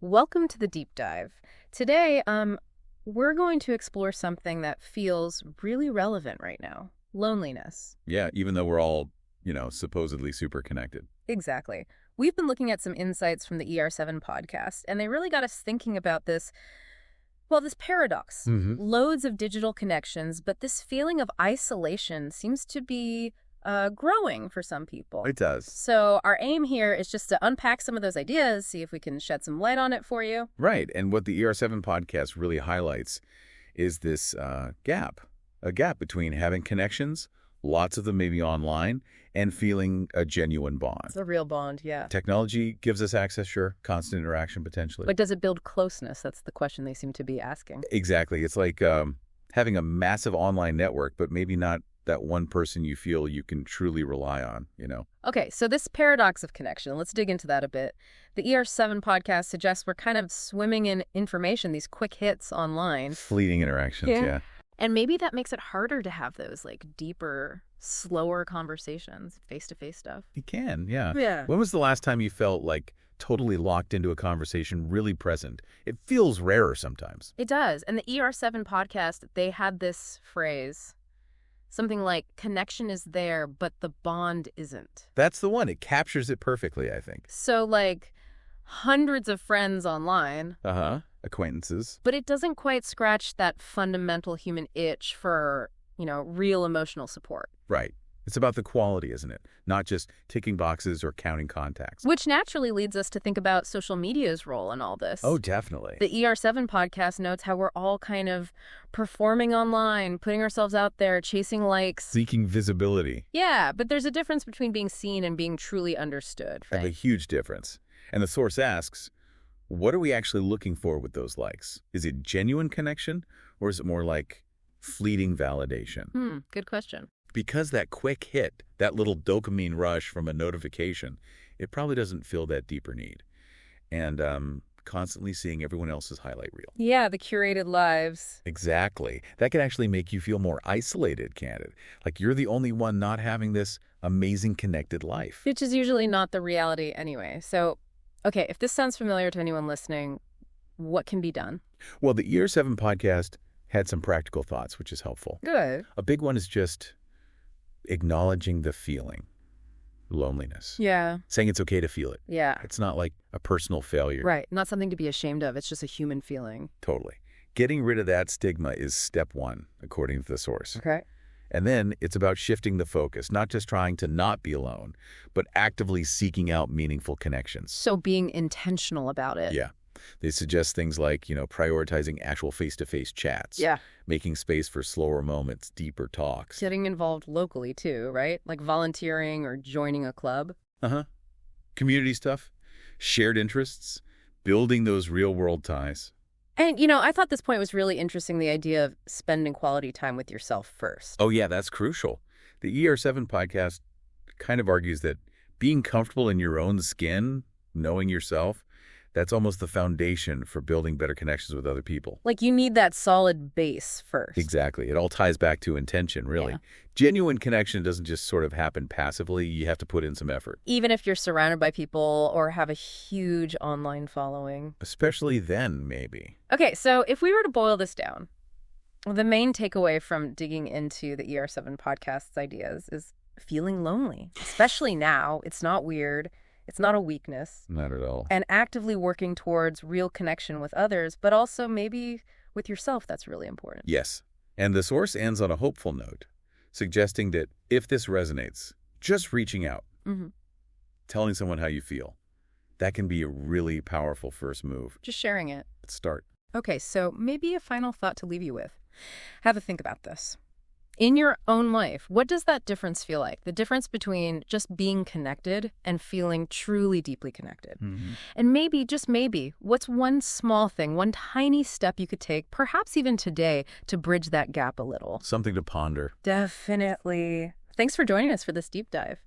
Welcome to the deep dive. Today, we're going to explore something that feels really relevant right now. Loneliness. Yeah, even though we're all, supposedly super connected. Exactly. We've been looking at some insights from the ER7 podcast, and they really got us thinking about this paradox. Loads of digital connections, but this feeling of isolation seems to be growing for some people. It does. So our aim here is just to unpack some of those ideas, see if we can shed some light on it for you. Right. And what the ER7 podcast really highlights is this gap, a gap between having connections, lots of them maybe online, and feeling a genuine bond. It's a real bond, yeah. Technology gives us access, sure, constant interaction potentially. But does it build closeness? That's the question they seem to be asking. Exactly. It's like having a massive online network, but maybe not that one person you feel you can truly rely on, Okay, so this paradox of connection, let's dig into that a bit. The ER7 podcast suggests we're kind of swimming in information, these quick hits online. Fleeting interactions, yeah. And maybe that makes it harder to have those deeper, slower conversations, face-to-face stuff. You can, yeah. Yeah. When was the last time you felt totally locked into a conversation, really present? It feels rarer sometimes. It does. And the ER7 podcast, they had this phrase, something like, connection is there, but the bond isn't. That's the one. It captures it perfectly, I think. So, hundreds of friends online. Acquaintances. But it doesn't quite scratch that fundamental human itch for, real emotional support. Right. It's about the quality, isn't it? Not just ticking boxes or counting contacts. Which naturally leads us to think about social media's role in all this. Oh, definitely. The ER7 podcast notes how we're all kind of performing online, putting ourselves out there, chasing likes. Seeking visibility. Yeah, but there's a difference between being seen and being truly understood. Right? A huge difference. And the source asks, what are we actually looking for with those likes? Is it genuine connection, or is it more like fleeting validation? Good question. Because that quick hit, that little dopamine rush from a notification, it probably doesn't fill that deeper need. And constantly seeing everyone else's highlight reel. Yeah, the curated lives. Exactly. That can actually make you feel more isolated, can't it? Like you're the only one not having this amazing connected life. Which is usually not the reality anyway. So, okay, if this sounds familiar to anyone listening, what can be done? Well, the ER7 podcast had some practical thoughts, which is helpful. Good. A big one is just acknowledging the feeling, loneliness. Yeah. Saying it's okay to feel it. Yeah. It's not like a personal failure. Right. Not something to be ashamed of. It's just a human feeling. Totally. Getting rid of that stigma is step one, according to the source. Okay. And then it's about shifting the focus, not just trying to not be alone, but actively seeking out meaningful connections. So being intentional about it. Yeah. They suggest things like, prioritizing actual face-to-face chats. Yeah. Making space for slower moments, deeper talks. Getting involved locally, too, right? Like volunteering or joining a club. Community stuff, shared interests, building those real-world ties. And, I thought this point was really interesting, the idea of spending quality time with yourself first. Oh, yeah, that's crucial. The ER7 podcast kind of argues that being comfortable in your own skin, knowing yourself, that's almost the foundation for building better connections with other people. Like you need that solid base first. Exactly. It all ties back to intention, really. Yeah. Genuine connection doesn't just sort of happen passively. You have to put in some effort. Even if you're surrounded by people or have a huge online following. Especially then, maybe. Okay, so if we were to boil this down, the main takeaway from digging into the ER7 podcast's ideas is feeling lonely. Especially now. It's not weird. It's not a weakness. Not at all. And actively working towards real connection with others, but also maybe with yourself, that's really important. Yes. And the source ends on a hopeful note, suggesting that if this resonates, just reaching out, telling someone how you feel, that can be a really powerful first move. Just sharing it. Let's start. Okay, so maybe a final thought to leave you with. Have a think about this. In your own life, what does that difference feel like? The difference between just being connected and feeling truly deeply connected. And maybe, just maybe, what's one small thing, one tiny step you could take, perhaps even today, to bridge that gap a little? Something to ponder. Definitely. Thanks for joining us for this deep dive.